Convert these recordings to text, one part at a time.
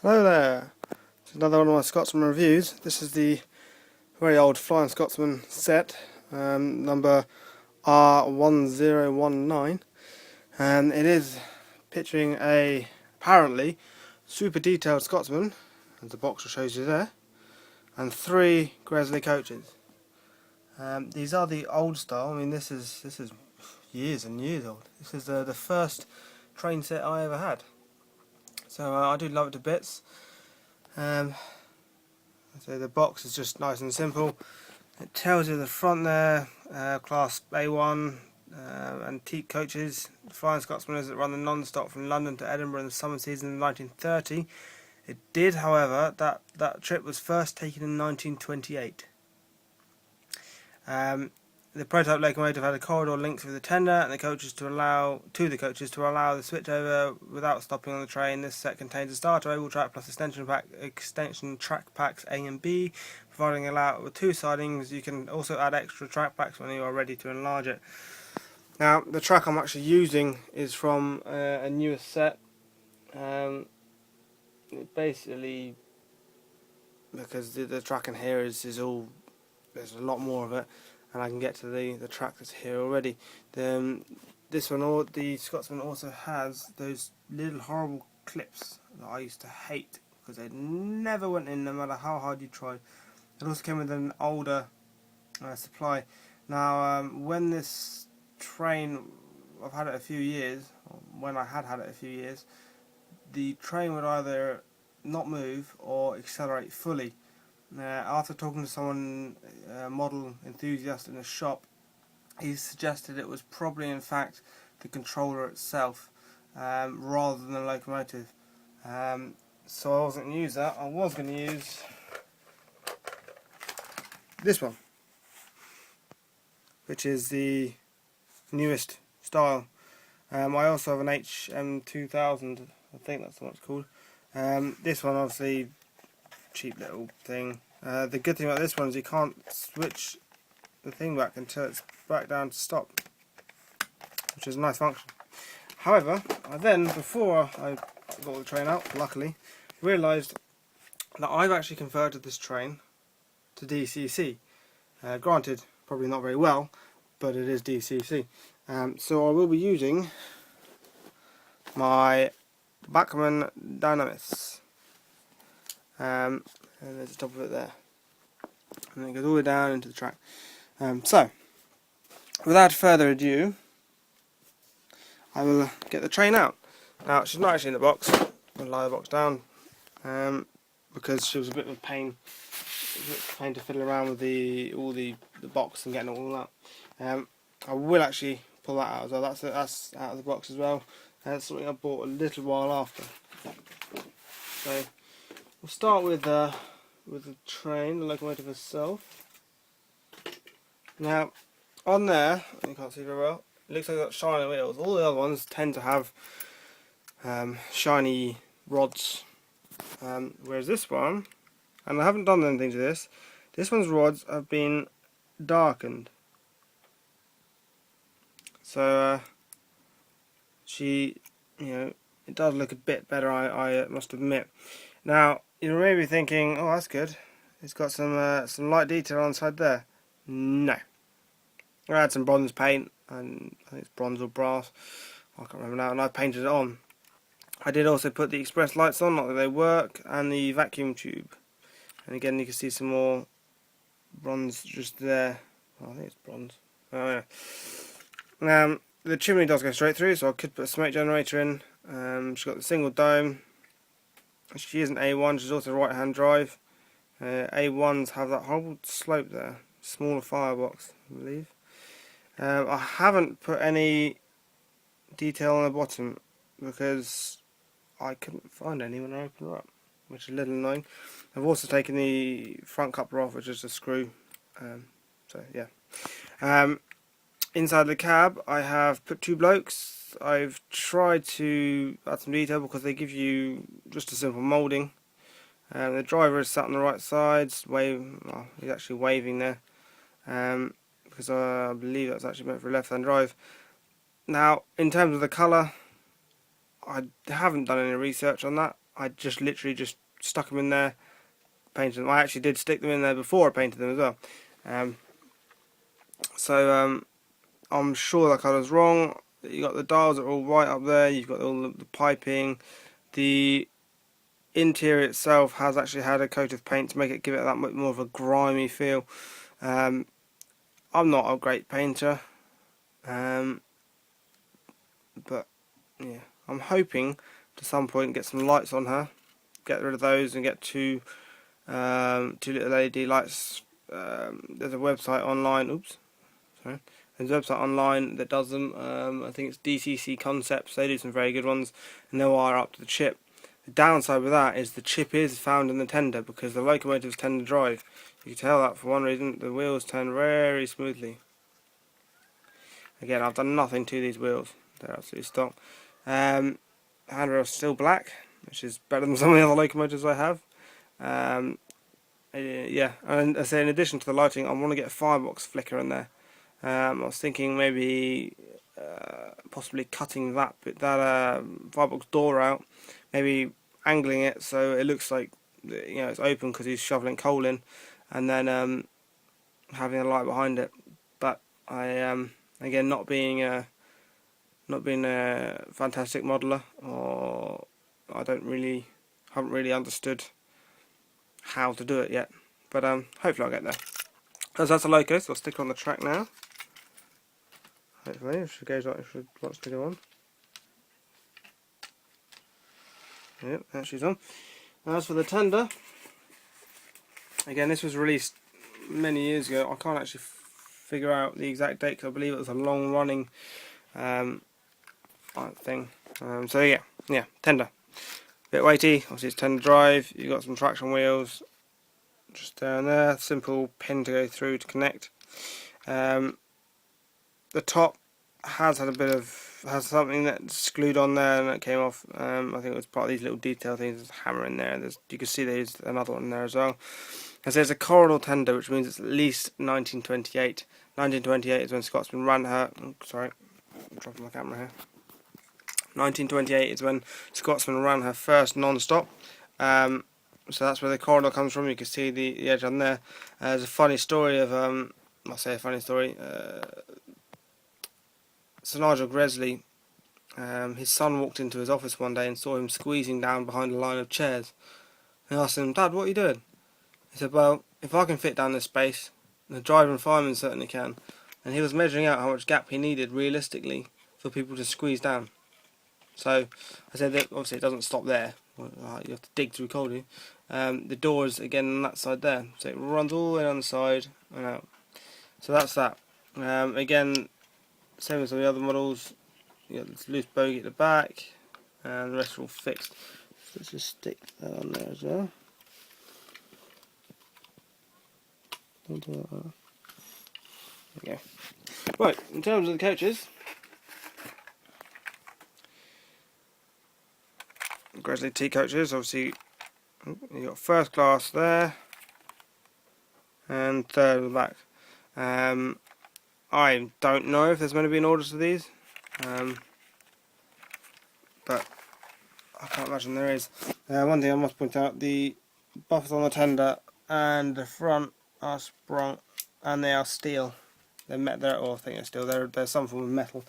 Hello there, this is another one of my Scotsman reviews. This is the very old Flying Scotsman set, number R1019, and it is picturing a apparently super detailed Scotsman, as the box shows you there, and 3 Grizzly coaches. These are the old style. I mean, this is years and years old. This is the first train set I ever had. So I do love it to bits. So the box is just nice and simple. It tells you the front there, class A1 and teak coaches. Flying Scotsman that run the non-stop from London to Edinburgh in the summer season in 1930. It did, however, that trip was first taken in 1928. The prototype locomotive had a corridor linked through the tender and the coaches to allow the switch over without stopping on the train. This set contains a starter oval track plus extension track packs A and B, providing ALOT with 2 sidings. You can also add extra track packs when you are ready to enlarge it. Now, the track I'm actually using is from a newer set. Basically, because the track in here is all, there's a lot more of it, and I can get to the track that's here already. This one, or the Scotsman, also has those little horrible clips that I used to hate because they never went in, no matter how hard you tried. It also came with an older supply. Now, when this train, I've had it a few years, or when I had it a few years, the train would either not move or accelerate fully. After talking to someone, a model enthusiast in a shop, he suggested it was probably in fact the controller itself, rather than the locomotive. So I wasn't going to use that. I was going to use this one, which is the newest style. I also have an HM2000, I think that's what it's called. This one, obviously, cheap little thing. The good thing about this one is you can't switch the thing back until it's back down to stop, which is a nice function. However, I then, before I got the train out, luckily, realised that I've actually converted this train to DCC. Granted, probably not very well, but it is DCC. So I will be using my Bachmann Dynamis. And there's the top of it there, and it goes all the way down into the track. So, without further ado, I will get the train out. Now, she's not actually in the box. I'll lie the box down because she was a bit of a pain. To fiddle around with all the box and getting it all out. I will actually pull that out as well. That's out of the box as well. That's something I bought a little while after. So we'll start with the train, the locomotive itself. Now, on there, you can't see very well, it looks like it's got shiny wheels. All the other ones tend to have shiny rods, whereas this one, and I haven't done anything to this one's rods have been darkened. So it does look a bit better, I must admit. Now, you may be thinking, oh, that's good, it's got some light detail on the side there. No. I had some bronze paint, and I think it's bronze or brass, I can't remember now, and I painted it on. I did also put the express lights on, not that they work, and the vacuum tube. And again, you can see some more bronze just there. Oh, I think it's bronze. Oh, yeah. The chimney does go straight through, so I could put a smoke generator in. She's got the single dome. She is an A1, she's also right hand drive. A1s have that horrible slope there, smaller firebox, I believe. I haven't put any detail on the bottom because I couldn't find any when I opened her up, which is a little annoying. I've also taken the front coupler off, which is a screw. So yeah. Inside the cab, I have put 2 blokes. I've tried to add some detail because they give you just a simple moulding. The driver is sat on the right side, he's actually waving there, because I believe that's actually meant for a left-hand drive. Now, in terms of the colour, I haven't done any research on that. I just literally just stuck them in there, painted them. I actually did stick them in there before I painted them as well. So I'm sure that colour's wrong. You got the dials are all white up there. You've got all the piping. The interior itself has actually had a coat of paint to make it give it that much more of a grimy feel. I'm not a great painter, but yeah, I'm hoping to some point get some lights on her, get rid of those, and get two little LED lights. There's a website online. Oops, sorry. There's a website online that does them. I think it's DCC Concepts. They do some very good ones, and they wire up to the chip. The downside with that is the chip is found in the tender because the locomotives tend to drive. You can tell that for one reason. The wheels turn very smoothly. Again, I've done nothing to these wheels. They're absolutely stock. Handrail's still black, which is better than some of the other locomotives I have. Yeah, and I say in addition to the lighting, I want to get a firebox flicker in there. I was thinking maybe possibly cutting that firebox door out, maybe angling it so it looks like it's open because he's shoveling coal in, and then having a light behind it. But I again, not being a fantastic modeller, or I haven't really understood how to do it yet. But hopefully I'll get there. As that's a loco, so I'll stick her on the track now. Hopefully, if she goes like she wants to go on. Yep, there she's on. As for the tender, again, this was released many years ago. I can't actually figure out the exact date because I believe it was a long-running thing. So yeah, tender. Bit weighty. Obviously, it's tender drive. You've got some traction wheels just there and there. Simple pin to go through to connect. The top has something that's glued on there and that came off. I think it was part of these little detail things. There's a hammer in there. You can see there's another one in there as well. And there's a coronal tender, which means it's at least 1928. 1928 is when Scotsman ran her. Oh, sorry, I'm dropping my camera here. 1928 is when Scotsman ran her first non-stop. So that's where the coronal comes from. You can see the edge on there. There's a funny story of I'll say a funny story. Sir Nigel Grizzly, his son walked into his office one day and saw him squeezing down behind a line of chairs. He asked him, "Dad, what are you doing?" He said, "Well, if I can fit down this space, the driver and fireman certainly can." And he was measuring out how much gap he needed realistically for people to squeeze down. So I said that obviously it doesn't stop there. You have to dig through coal. The doors again on that side there, so it runs all the way on the side and out. So that's that. Again, same as the other models. You got this loose bogie at the back, and the rest are all fixed. So let's just stick that on there as well. There we go. Right, in terms of the coaches, Grizzly T coaches, obviously you got first class there and third at the back. I don't know if there's going to be an order to these, but I can't imagine there is. One thing I must point out, the buffers on the tender and the front are sprung and they are steel. They're I think they're steel. They're some form of metal.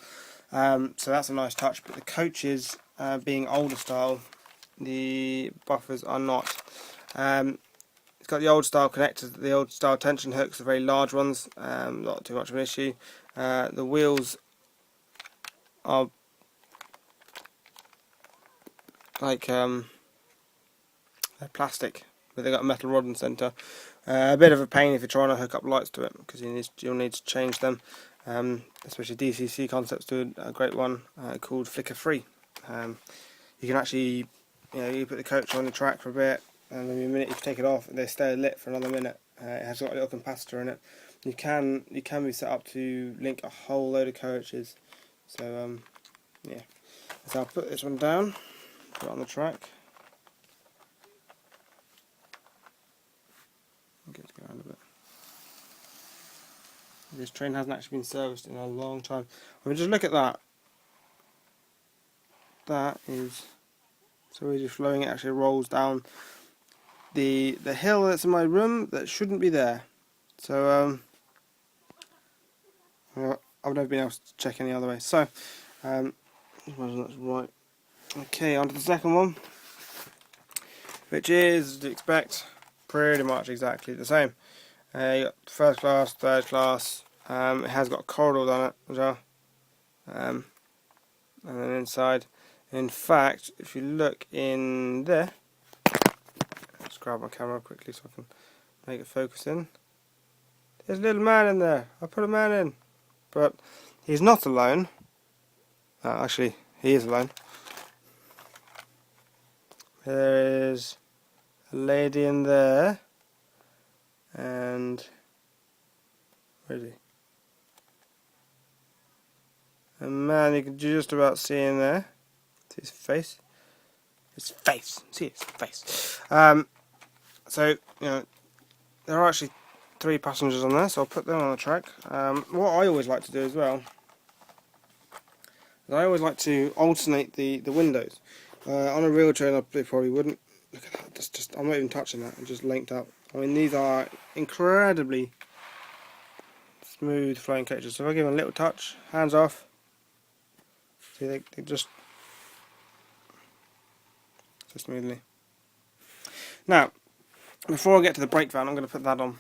So that's a nice touch. But the coaches, being older style, the buffers are not. It's got the old style connectors, the old style tension hooks, the very large ones. Not too much of an issue. The wheels are like they're plastic, but they've got a metal rod in the centre. A bit of a pain if you're trying to hook up lights to it, because you'll need to change them. Especially DCC Concepts do a great one called Flicker Free. You can actually, you put the coach on the track for a bit, and then the minute you take it off, they stay lit for another minute. It has got a little capacitor in it. You can be set up to link a whole load of coaches. So yeah. So I'll put this one down, put it on the track. Get to go around a bit. This train hasn't actually been serviced in a long time. I mean, just look at that. That is So easy flowing, it actually rolls down the hill that's in my room that shouldn't be there. So well, I've never been able to check any other way. So imagine that's right. Okay, on to the second one, which is, as you'd expect, pretty much exactly the same. You got first class, third class. It has got corridors on it as well, and then inside. In fact, if you look in there, let's grab my camera quickly so I can make it focus in. There's a little man in there. I put a man in, but he's not alone. Actually, he is alone. There is a lady in there, and where is he? A man you can just about see in there. See his face. His face. See his face. So you know there are actually 3 passengers on there, so I'll put them on the track. What I always like to do as well is I always like to alternate the windows. On a real train, I probably wouldn't. Look at that. Just I'm not even touching that. I'm just linked up. I mean, these are incredibly smooth flying coaches. So if I give them a little touch, hands off. See, they just so smoothly. Now, before I get to the brake van, I'm going to put that on.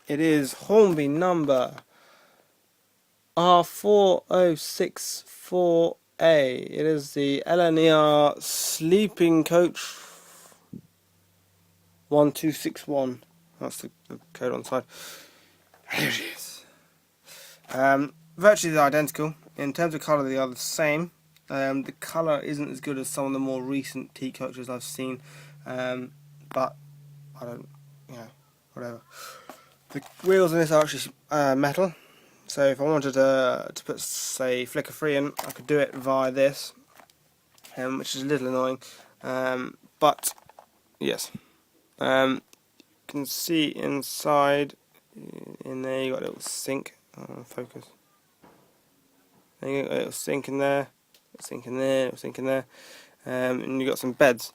It is Hornby number R4064A. It is the LNER sleeping coach 1261. That's the code on the side. Here it is. Virtually identical. In terms of colour, they are the same. The colour isn't as good as some of the more recent teak coaches I've seen, but I don't, whatever. The wheels on this are actually metal, so if I wanted to put, say, flicker free in, I could do it via this, which is a little annoying, but yes. You can see inside, in there you got a little sink. Focus. Then you got a little sink in there, sink in there, sink in there, and you got some beds.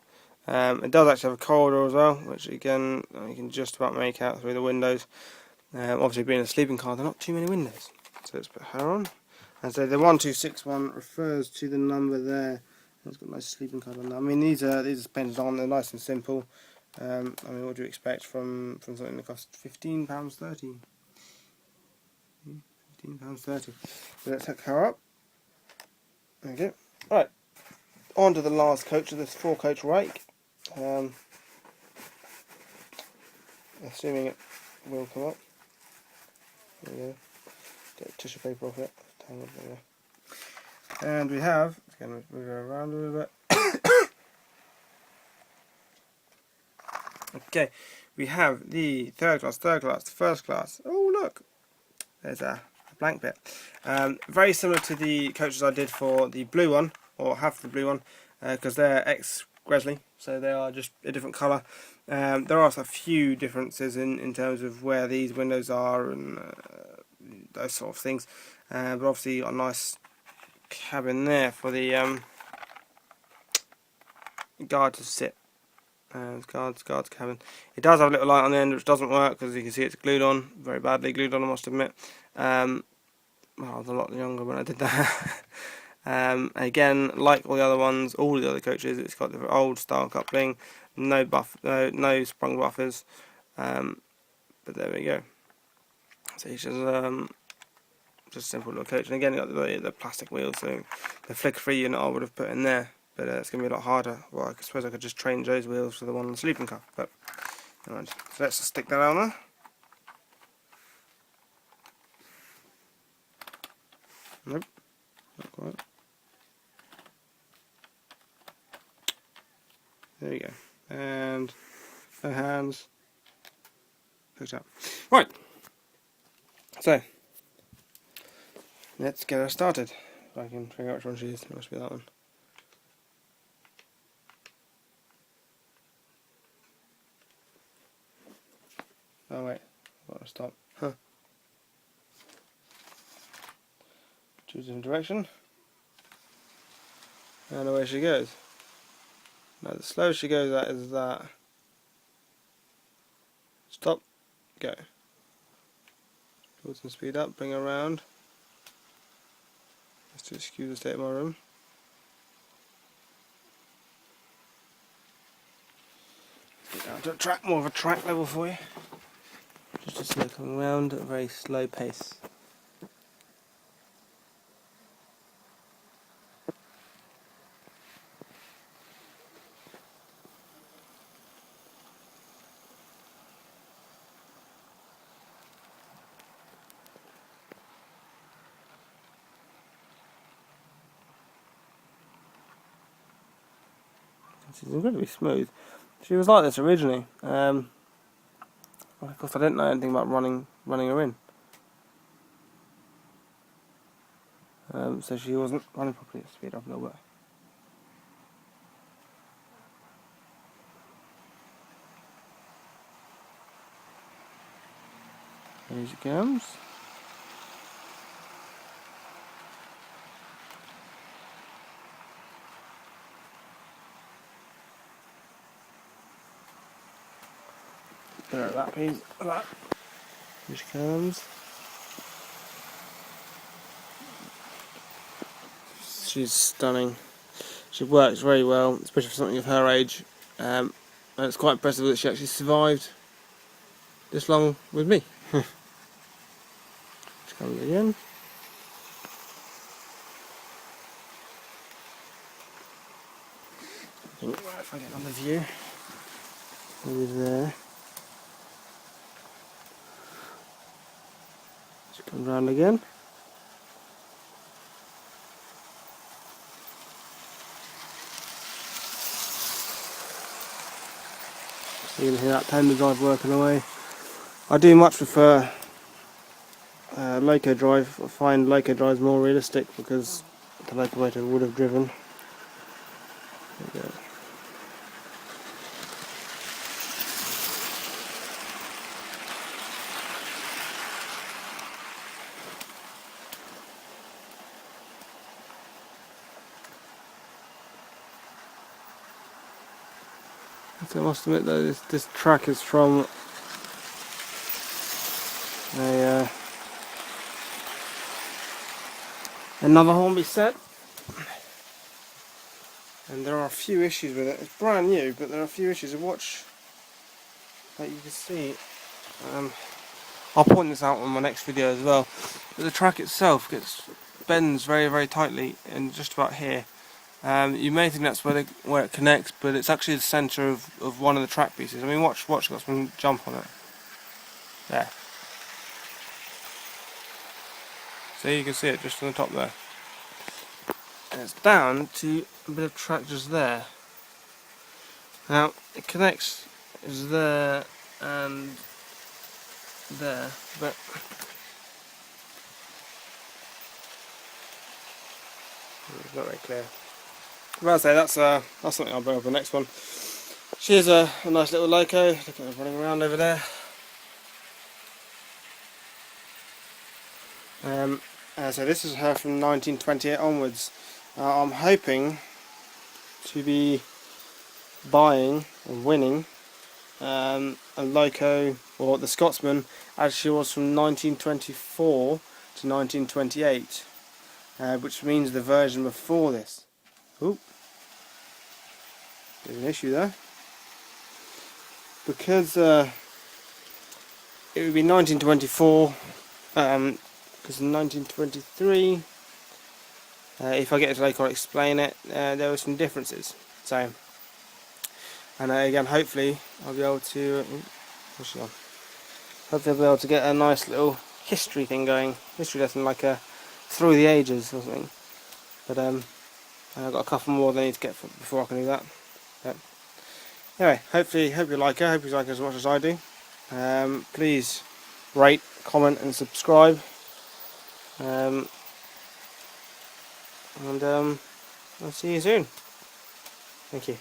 It does actually have a corridor as well, which again you can just about make out through the windows. Obviously, being a sleeping car, there are not too many windows. So let's put her on. And so the 1261 refers to the number there. It's got a nice sleeping card on there. I mean, these are painted on. They're nice and simple. I mean, what do you expect from something that costs £15.30? £15.30. So let's hook her up. Okay. Right. On to the last coach of this 4-coach rake. Assuming it will come up. There we go. Get tissue paper off it. And we have, again, move it around a little bit. Okay, we have the third class, the first class. Oh, look, there's a blank bit. Very similar to the coaches I did for the blue one, or half the blue one, because they're ex-Grizzly, so they are just a different colour. There are a few differences in terms of where these windows are and those sort of things, but obviously you got a nice cabin there for the guard to sit. Guard's cabin. It does have a little light on the end which doesn't work because you can see it's glued on, very badly glued on, I must admit. Well, I was a lot younger when I did that. Again, like all the other ones, all the other coaches, it's got the old style coupling, no sprung buffers, but there we go. So it's just a simple little coach, and again you got the plastic wheels, so the flicker free unit I would have put in there, but it's going to be a lot harder. Well, I suppose I could just change those wheels to the one on the sleeping car, but never mind. So let's just stick that on there. Nope, not quite. There you go. And no hands. Hooked up. Right. So let's get her started. If I can figure out which one she is, it must be that one. Oh wait, I've got to stop. Huh. Choose a different direction. And away she goes. Now the slowest she goes at is that. Stop, go. Build some speed up, bring her around. Just to excuse the state of my room. Get down to a track, more of a track level for you. Just to see her coming around at a very slow pace. She's incredibly smooth. She was like this originally. Of course, I didn't know anything about running her in. So she wasn't running properly. Speed up a little bit. Here she comes. There at that piece. Here she comes. She's stunning. She works very well, especially for something of her age. And it's quite impressive that she actually survived this long with me. She comes again. I think if I get on the view, maybe there. She comes round again. So you can hear that tender drive working away. I do much prefer Loco drive. I find Loco drive more realistic because the Locomotive would have driven. There we go. So I must admit though, this track is from another Hornby set, and there are a few issues with it. It's brand new, but there are a few issues. Watch, like you can see. I'll point this out on my next video as well. But the track itself bends very, very tightly, and just about here. You may think that's where it connects, but it's actually the centre of one of the track pieces. I mean, watch Scotsman jump on it. There. See, you can see it just on the top there. And it's down to a bit of track just there. Now, it connects is there and there, but it's not very clear. Well, I'll say that's something I'll bring up on the next one. She's a nice little Loco. Look at her running around over there. So this is her from 1928 onwards. I'm hoping to be buying and winning a Loco, or the Scotsman, as she was from 1924 to 1928, which means the version before this. Oop, there's an issue there. Because it would be 1924, because in 1923, if I get to Loco, I'll explain it, there were some differences. So, and again, hopefully I'll be able to, hopefully I'll be able to get a nice little history thing going, history lesson like a through the ages or something. But I've got a couple more that I need to get before I can do that. But anyway, hopefully you like her. Hope you like her as much as I do. Please rate, comment, and subscribe. And I'll see you soon. Thank you.